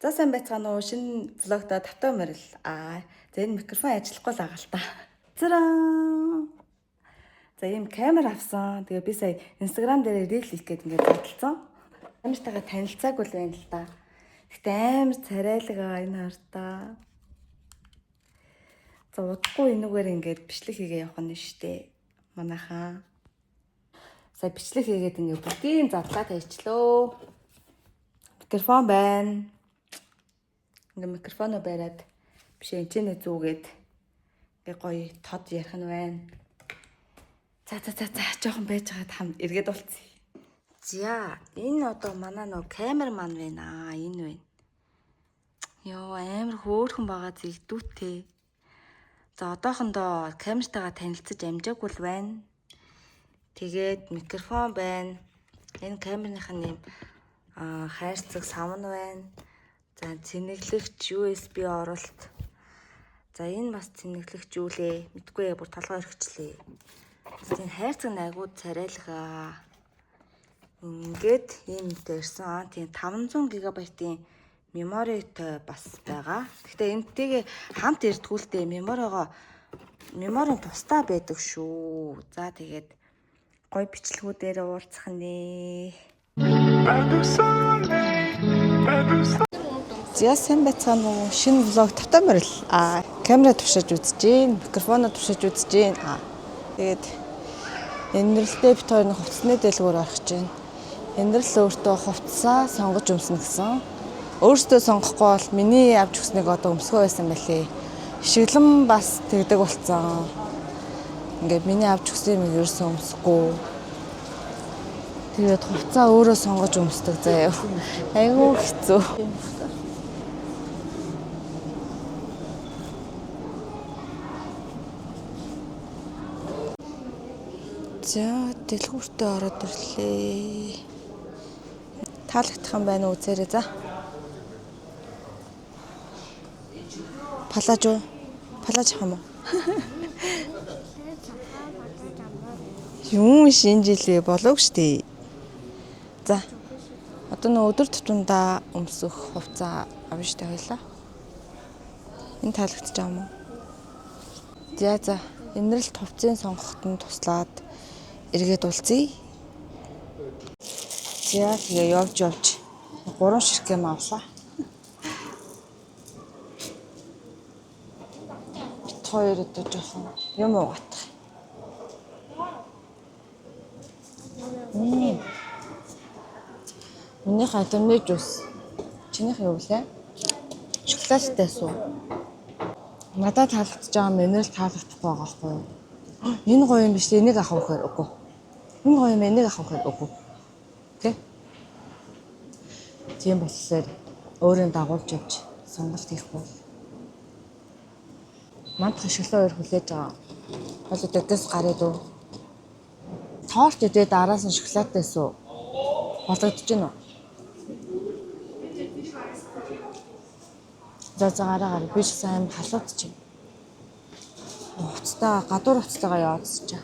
За сайн байцгаана уу? Шинэ влогта тавтай морил. За энэ микрофон ажиллахгүй л байгаа л та. Цараа. За ийм камер авсан. Тэгээ би сая Instagram дээр рeel хийх гээд ингээд бодлоо. Камертайгаа танилцаагүй л байна л та. Гэтэ амар царайлага энэ хартаа. За удахгүй энүүгээр ингээд бичлэг хийгээ явах нь штэ. Манайхаа. Сая бичлэг хийгээд ингээд бүгдийн задлаа тавьчлоо. Микрофон байна. Ингээ микрофоноо бариад биш энэчнээ зүүгээд ингээ гоё тод ярих нь байна. За жоохон байж байгаад хам эргээд болцъё. За энэ одоо манай нөө камерман байна. Энэ байна. Йоо амар хөөрхөн байгаа зэгдүүтэй. За одоохондоо камертайгаа танилцаж амжаагүй л байна. Тэгээд микрофон байна. Энэ камерных нь юм хайрцаг савн байна. За цэнэглэгч USB оролт. За энэ бас цэнэглэгч юу лээ? Мэдгүй яа бүр толгой өргөчлээ. Тийм хайрцаг найгууд царайлгаа. Ингээд ийм дээрсэн. Тийм 500 ГБ-ийн меморитой бас байгаа. Гэхдээ энтэйгээ хамт эртгүүлтэй меморийн тусдаа байдаг шүү. За тэгээд гоё бичлэгүүдээр уулзах нэ. За сайн байцгаана уу? Шинэ влог тавтай морил. Камера тушааж үзэж гин, микрофоноо тушааж үзэж гин. Тэгээд энэрлэлтэй бит хоёрын хувцсны дэлгүүр орох гэж байна. Энэрл өөртөө хувцсаа сонгож өмснө гэсэн. Өөртөө сонгохгүй бол миний авч өгснэг одоо өмсгөө байсан байлээ. Шиглэн бас тэгдэг болцсон. Ингээд миний авч өгсөн юм ерөөсөө өмсөхгүй. Тэгээд хувцаа өөрөө сонгож өмсдөг заяа. Айгуу хэцүү. За дэлгүүртээ ороод ирлээ. Таалагдах юм байна уу зэрэг за. Палаж хам уу? Юм шинжилгээ болов штий. За. Одоо нөө өдөр тутамдаа өмсөх хувцас авна штэ хоёлаа. Энэ таалагдчих юм уу? За. Энэрэлт хувцсын сонгоход нь туслаад эргээд уулзъя. За тэгээ явж 3 ширхэг авлаа. Бит хоёр одоо жоохон юм угаах. Миний хатамны жус. Чинийх юу вэ? Шоколадтай суу. Надад таалагдж байгаа юм энэрл таалагдахгүй байгаа байхгүй юу? Энэ гоё юм биш үү? Энийг авах вэ? Үгүй. Энэ гоё юм энийг авах вэ? Үгүй. Окей. Тийм болохоор өөрийн дагуулж явж сонголт хийх бол. Мантах шоколад хоёр хүлээж байгаа. Бол дэдээс гараад уу. Торт идээд араас нь шоколадтай суу. Болгогдож байна уу? За гараа би ч сайн халуудчих. Уцтаа гадуур уцтайгаа яваадсчаа.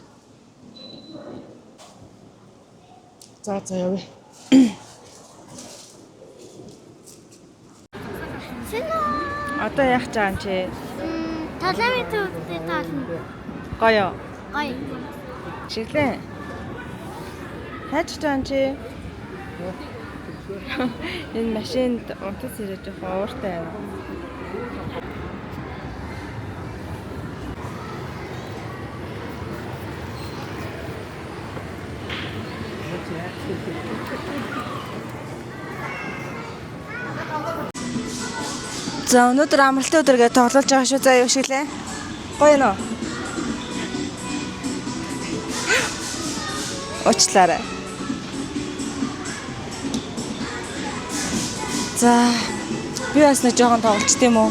За явъя. Одоо яах гэж байгаа юм чи? Талаамын төвдөө таална. Гоё. Гоё. Шиглээ. Хайж байгаа юм чи? Энэ машинд унтас ирэж явах ууртай байна. За өнөөдөр амралтын өдөр гэж тоглож байгаа шүү. За юу шиглээ. Гоё нөө. Очлаарай. За би бас нэг жоохон тоглолт тийм үү?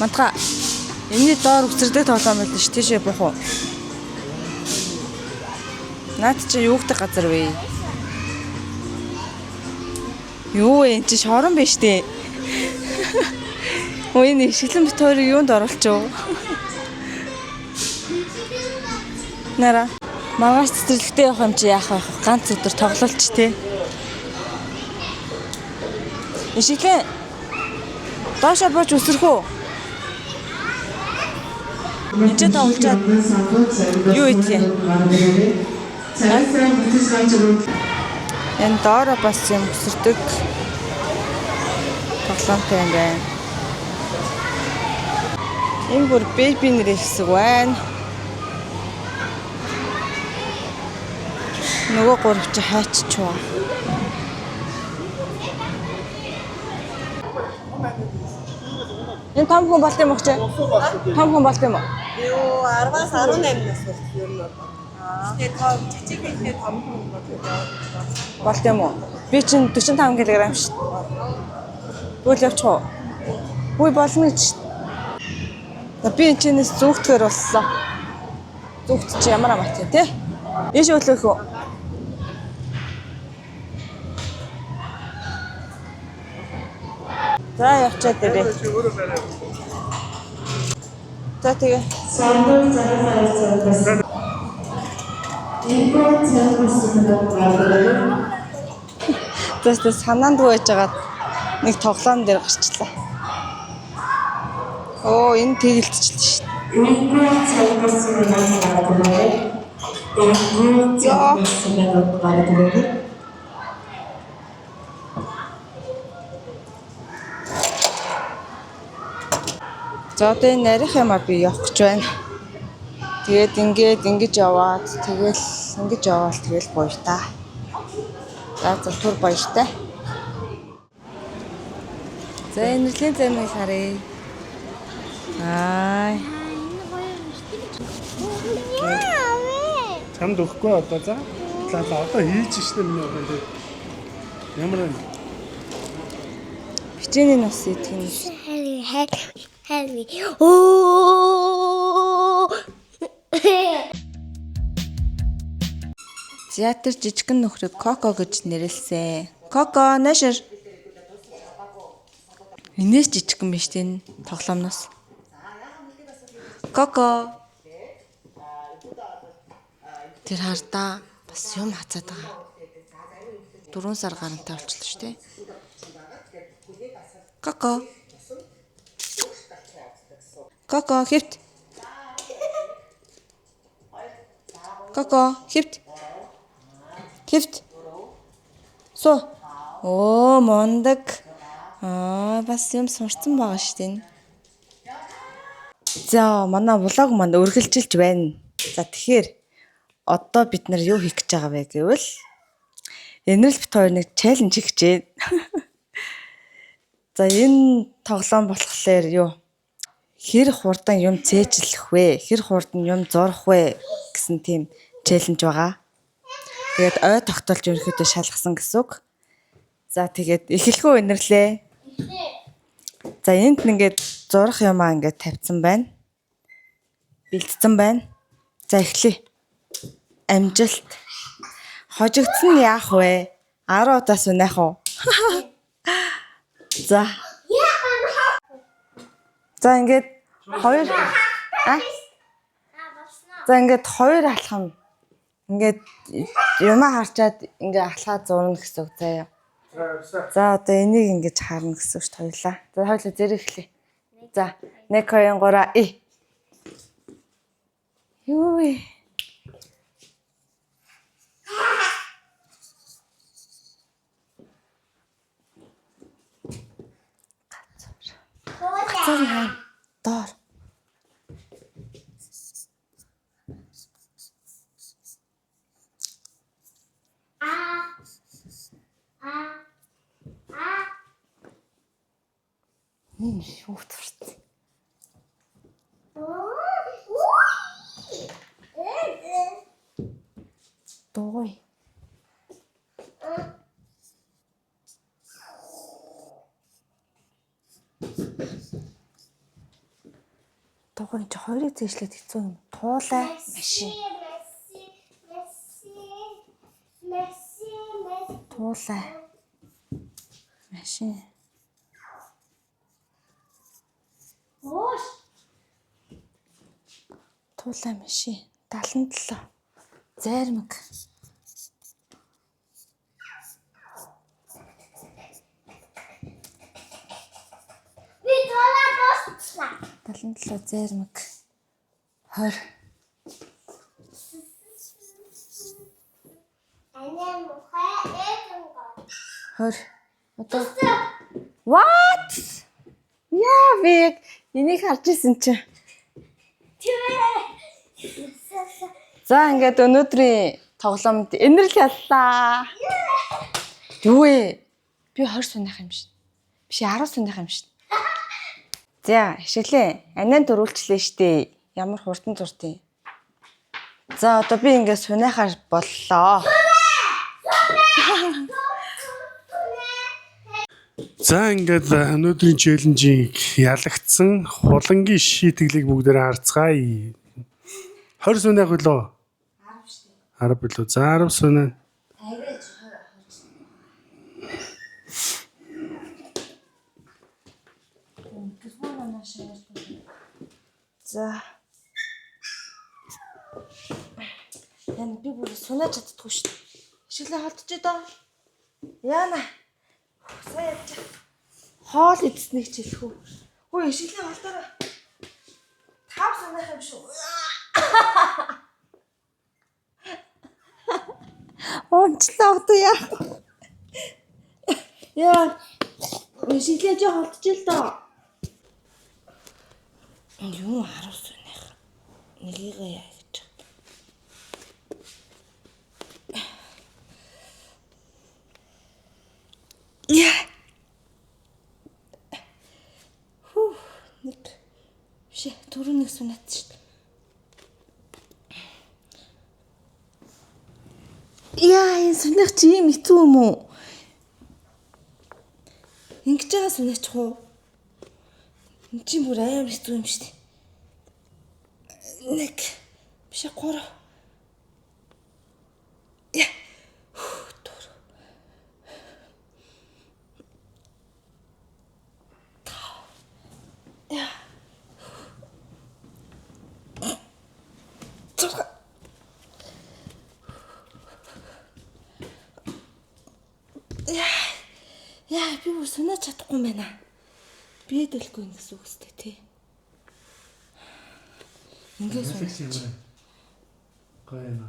Мантха энэний доор үсэрдэг тоглоом байл ш. Тийшээ буух уу? Наад чи юугтай газар вэ? Юу энэ чи шорон биш дээ. Ой энэ шиглэн бит хоёрыг юунд оруулчих вэ? Нара маргааш цэцэрлэгтэй явах юм чи яах вэ? Ганц өдөр тоглолч тий. Ишиглэн. Доошо бууж үсрэх үү? Энд ч тоглож юу идэх юм? Энэ доороо бас юм өсөрдөг тоглоомтой юм байна. Энэ бүр бэби нэр хэсэг байна. Нөгөө гурав чи хайччихваа. Энэ том хүн болт юм уу чи? Том хүн болт юм уу? Юу 10-аас 18 нас бол ер нь бол. Тэгээд том жижиг ихтэй том хүн Болт юм уу? Би чинь 45 кг шүү. Үйл явчих уу? Үгүй болно гэж шүү. Би энэ чинээс зүгтгэр боллоо. Зүгт чи ямар амт тий? Ийш өөлөх үү? За явчаад дээ. За тэгээ. Тэс санаанд байж байгаад нэг тоглоом дээр гарчлаа. Оо энэ тэгэлтчихлээ шүү. За одоо энэ нарийнх юмаа би явах гэж байна. Тэгээд ингэж яваад тэгэл ингэж яваал тэгэл гоё та. За түр баяртай. За энерлийн зэмийг харъя. Аа. Чамд өгөхгүй одоо за. За одоо хийж штэ миний орон. Ямар вэ? Хичээний нас идэх юм. Help me. Oh! Театр жижигэн нөхрийг Коко гэж нэрлэсэн. Коко, наашир. Инээс жижигэн биш тийм тоглоомноос. Коко. Тэр хардаа бас юм хацаад байгаа. 4 сар гарантай болчихлоо шүү дээ. Коко. Коко, хөвт. Коко, хөвт. Хөвт. Суу. Оо, мондаг. Бас юм сурцсан байгаа шүү дээ. За, манай влог манд үргэлжилж байна. За, тэгэхээр одоо бид нар юу хийх гэж байгаа вэ гэвэл энэрл бит хоёр нэг челленж хийж байна. За, энэ тоглоом болохоор юу? Хэр хурдан юм цээжлэх вэ? Хэр хурдан юм зурах вэ гэсэн тийм челленж байгаа. Тэгээд ой тогтоолж ерөөхдөө шалгасан гэсэн үг. За тэгээд эхлэхөө инэрлээ. За энд ингээд зурах юмаа ингээд тавьсан байна. Бэлдсэн байна. За эхлэе. Амжилт. Хожигдсон нь яах вэ? 10 удаас унах уу? За. За ингээд хоёр За ингээд хоёр алхам ингээд юмаа харчаад ингээд алхаад зурна гэсэн үг заяа. За одоо энийг ингэж харна гэсэн үг хоёлаа. За хоёлаа зэрэг эхлэе. За 1 2 3 Юу вэ? Гацар доор. Юу төрсөн? Дой. Догоо чи хоёрыг зээшлээд хэцүү юм. Туулай машин. Туулай машин. Туулай машин 77 зайрмаг. 77 зайрмаг 20 20 одоо what яа би энийг харж ирсэн чинь за ингээд өнөөдрийн тоглоомд энерги яллаа юу вэ би 20 сунах юм шин биш 10 сунах юм шин за хишгэлээ анаа дөрүүлчлээ штэ ямар хурдан зуртын за одоо би ингээд сунахаар боллоо За ингээд өнөөдрийн челленжийг ялагдсан хулангийн шийтгэлийг бүгдээр харцгаая. 20 сунах билүү? 10 билүү. За 10 сунаа. за яна би бүр сунаж чаддаггүй шүү дээ. Хишгэлээ холдож идөө. Яна. Сайн явж. Хоол идснийг ч хэлэх үү. Хөөе хишгэлээ холдороо. 5 сунах юм шүү. Онцлоо одоо яа. Яа. Хишгэлээ жоо холдож ил доо. Юу 10 сунах. Нэгийг яа гэж. Яа. Нэг биш түрүүний сунаад шүү дээ. Яа, энэ сунах чи юм хэцүү юм уу? Ингэж байгаа сунаачих уу? Энд чинь бүр амар хэцүү юм шүү дээ. Нэг биш 3. Яа. Яа, би бүр сунаж чадахгүй юм байна. Би дэлгүй юм гэсэн үг өстэй тий. Ингээд сунаж. Гайна.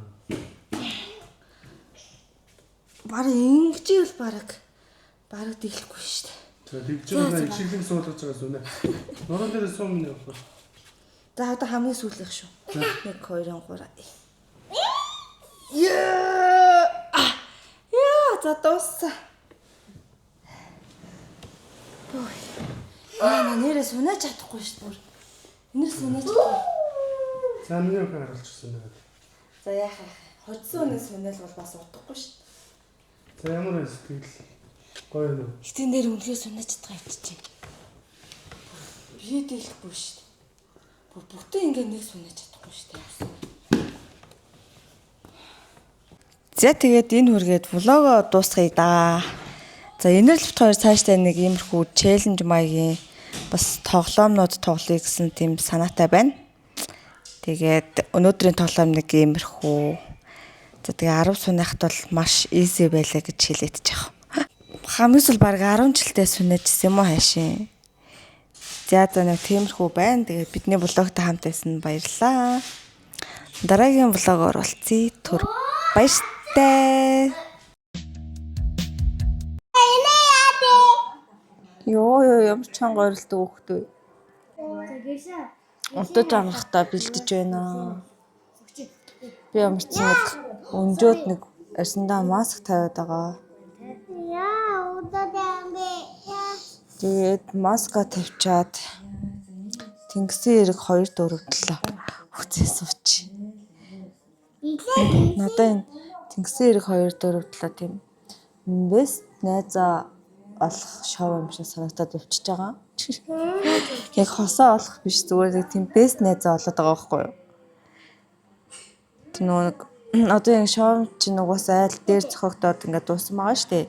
Бараг ингэжэл бараг дийлэхгүй шүү дээ. За тэгж байгаа ичгэлэг суулгаж байгаа сунаа. Нуруунд дээр суум нэ явах. За одоо хамгийн сүүлийнх шүү. 1 2 3. Яа! Яа, за дууссан. Ой. Аа, нэрээ сунаж чадахгүй шүү дээ. Энэс сунаж чадахгүй. За миний өхөр харуулчихсан байна. За яах вэ? Хоцсон үнээс сунал бол бас удахгүй шүү дээ. За ямар вэ сэтгэл? Гоё юу? Хитэн дээр үнэхээр сунаж чадгаа иччихэ. Би дийлэхгүй шүү дээ. Бүгдээ ингээд нэг сунаж чадахгүй шүү дээ. За тэгээд энэ хүргээд влогоо дуусгая да. За энерл бит хоёр цаашдаа нэг иймэрхүү челленж маягийн бас тоглоомнууд тоглоё гэсэн тийм санаатай байна. Тэгээд өнөөдрийн тоглоом нэг иймэрхүү. За тэгээ 10 сунахт бол маш easy байлаа гэж хэлээд байгаа. Хамгийн сүүл баг 10 жилдээ сунажсэн юм уу хайшин. За нэг тиймэрхүү байна. Тэгээд бидний влогтой хамт байсан баярлалаа. Дараагийн влогоор уулзъя. Түр баяртай. Йоо ямар чанга ойролдог хөхтэй. Унтаж амрахтаа бэлдэж байна. Би ямар ч нэг өнжөөд нэг арсандаа маск тавиад байгаа. Тэгээд маска тавьчаад тэнгисийн эрэг 2 дөрөвдлөө хүзээ сууч. Надаа энэ тэнгисийн эрэг 2 дөрөвдлөө тийм бест найзаа олох шоу юм шиг санагдаад өвчөж байгаа. Яг хосоо олох биш зүгээр нэг тийм бест найзаа олоод байгаа байхгүй юу? Тэр нөгөө одоо энэ шоу чинь угаасаа айл дээр зохиогдоод ингээд дууссан байгаа шүү дээ.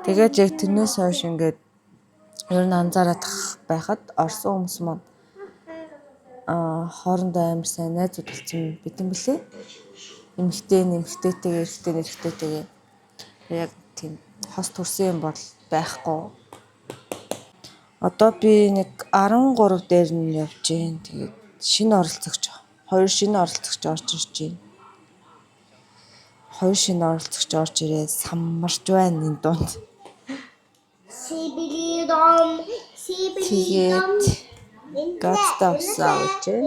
Тэгээд яг тэрнээс хойш ингээд ер нь анзаараад байхад орсон хүмүүс маань хоорондоо амар сайн найзууд болсон битэн блэ. Эмэгтэйтэйгээ эрэгтэйтэйгээ яг тийм хос төрсөн юм бол байхгүй. Одоо би нэг 13 дээр нь явж гин. Тэгээд шинэ оролцогч 2 шинэ оролцогч орж ирж байна. 2 шинэ оролцогч орж ирээ самарч байна энэ дунд. Сибилидом. Тэгээд гацтай усаа үчээ.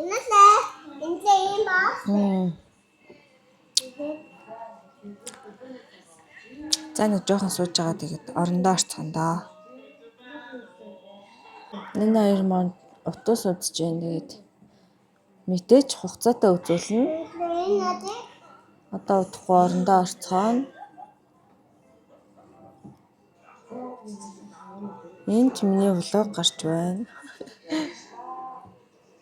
Инээсээ. Инээ юм ба. За нэг жоохон сууж байгаа тэгээд орондоо орцгондоо. Энэ хоёр маань утас үзэж байна тэгээд мэдээч хугацаатай үзүүлнэ. Одоо удахгүй орондоо орцгооно. Энд миний влог гарч байна.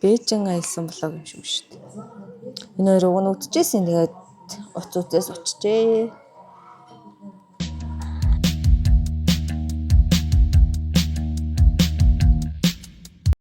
Бээжин аялсан влог юм шиг шүү дээ. Энэ хоёр уг нь үдчихсэн тэгээд уц үзээс очжээ.